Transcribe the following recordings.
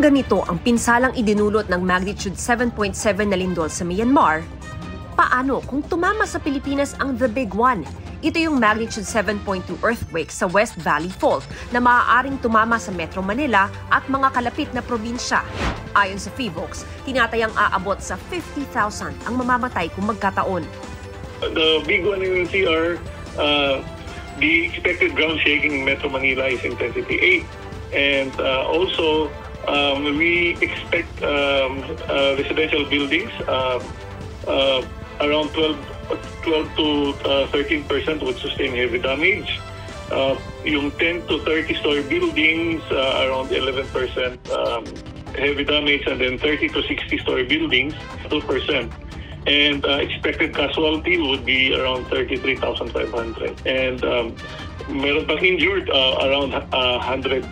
Kung ganito ang pinsalang idinulot ng magnitude 7.7 na lindol sa Myanmar, paano kung tumama sa Pilipinas ang The Big One? Ito yung magnitude 7.2 earthquake sa West Valley Fault na maaaring tumama sa Metro Manila at mga kalapit na probinsya. Ayon sa PHIVOLCS, tinatayang aabot sa 50,000 ang mamamatay kung magkataon. The big one in NCR, the expected ground shaking in Metro Manila is intensity 8. And also, we expect residential buildings around 12 to 13% would sustain heavy damage. Yung 10 to 30-story buildings, around 11% heavy damage, and then 30 to 60-story buildings, 2%. And expected casualty would be around 33,500. And meron pang injured around 100,000.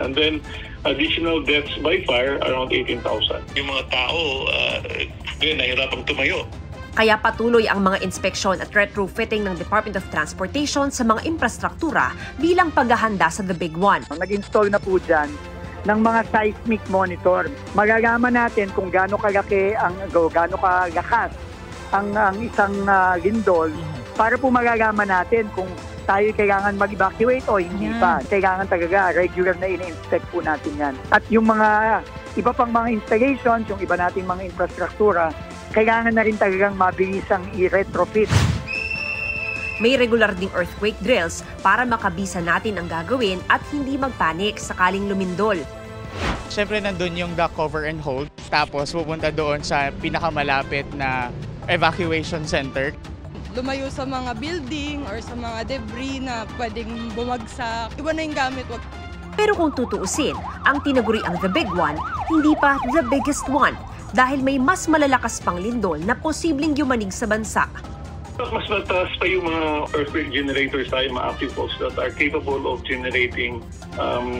And then additional deaths by fire around 18,000. Yung mga tao, nahirapang tumayo. Kaya patuloy ang mga inspeksyon at retrofitting ng Department of Transportation sa mga infrastruktura bilang paghahanda sa The Big One. Nag-install na po dyan ng mga seismic monitor. Magagaman natin kung gaano kalakas ang isang lindol para po magagaman natin kung tayo kailangan mag-evacuate o hindi pa. Kailangan talaga regular na ini-inspect po natin yan. At yung mga iba pang mga installations, yung iba nating mga infrastruktura, kailangan na rin talagang mabilisang i-retrofit. May regular ding earthquake drills para makabisa natin ang gagawin at hindi magpanik sakaling lumindol. Siyempre nandun yung the cover and hold, tapos pupunta doon sa pinakamalapit na evacuation center. Lumayo sa mga building or sa mga debris na pwedeng bumagsak. Iba na yung gamit. Pero kung tutuusin, ang tinaguri ang The Big One, hindi pa the biggest one dahil may mas malalakas pang lindol na posibleng yumanig sa bansa. Mas mataas pa yung mga earthquake generators tayo, mga active faults that are capable of generating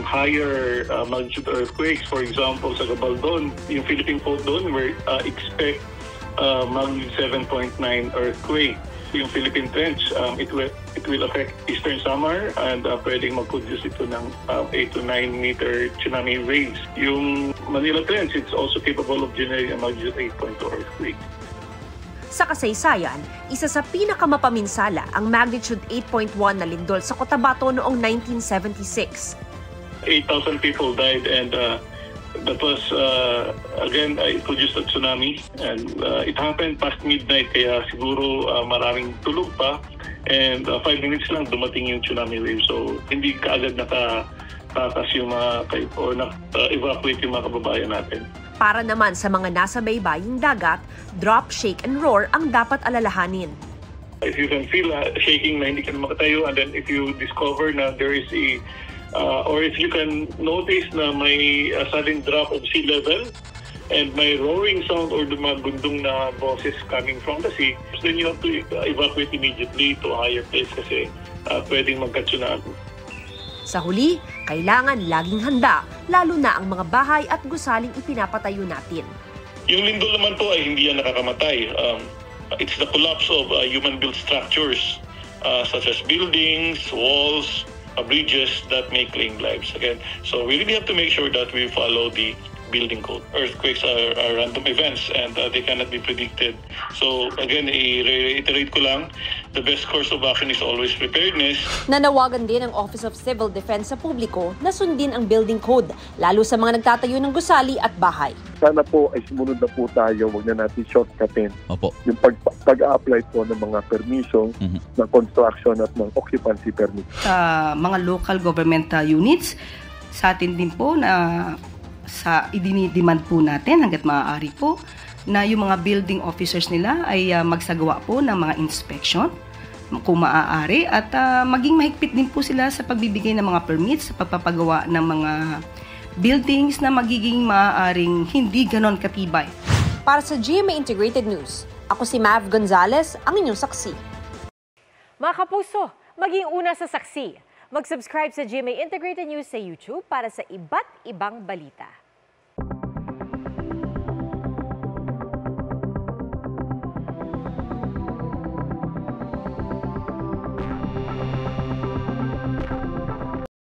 higher magnitude earthquakes. For example, sa Gabaldon, yung Philippine fault doon, we expect magnitude 7.9 earthquake. Yung Philippine Trench, it will affect Eastern Samar and pwedeng mag-produce ito ng 8 to 9 meter tsunami waves. Yung Manila Trench, it's also capable of generating a magnitude 8.2 earthquake. Sa kasaysayan, isa sa pinakamapaminsala ang magnitude 8.1 na lindol sa Cotabato noong 1976. 8,000 people died and that was, again, it produced a tsunami. And it happened past midnight, kaya siguro maraming tulog pa. And 5 minutes lang dumating yung tsunami wave. So, hindi kaagad nakatatas yung mga, o na-evacuate yung mga kababayan natin. Para naman sa mga nasa baybaying dagat, drop, shake, and roar ang dapat alalahanin. If you can feel shaking na hindi ka na makatayo, and then if you discover na there is or if you can notice na may sudden drop of sea level and may roaring sound or dumagundong na boses coming from the sea, then you have to evacuate immediately to a higher place kasi pwedeng magka-tsunami. Sa huli, kailangan laging handa, lalo na ang mga bahay at gusaling ipinapatayo natin. Yung lindol naman po ay hindi yan nakakamatay. It's the collapse of human-built structures such as buildings, walls, bridges that may claim lives. Again, so we really have to make sure that we follow the building code. Earthquakes are random events and they cannot be predicted. So again, i-reiterate ko lang, the best course of action is always preparedness. Nanawagan din ang Office of Civil Defense sa publiko na sundin ang building code, lalo sa mga nagtatayo ng gusali at bahay. Sana po ay sumunod na po tayo, huwag na natin shortcutin. Opo. Yung pag-a-apply po ng mga permission, ng construction at ng occupancy permit. Sa mga local government units, sa atin din po na idinidemand po natin hanggat maaari po na yung mga building officers nila ay magsagawa po ng mga inspection kung maaari at maging mahigpit din po sila sa pagbibigay ng mga permits sa pagpapagawa ng mga buildings na magiging maaaring hindi ganon katibay. Para sa GMA Integrated News, ako si Mav Gonzalez, ang inyong saksi. Mga kapuso, maging una sa saksi. Mag-subscribe sa GMA Integrated News sa YouTube para sa iba't ibang balita.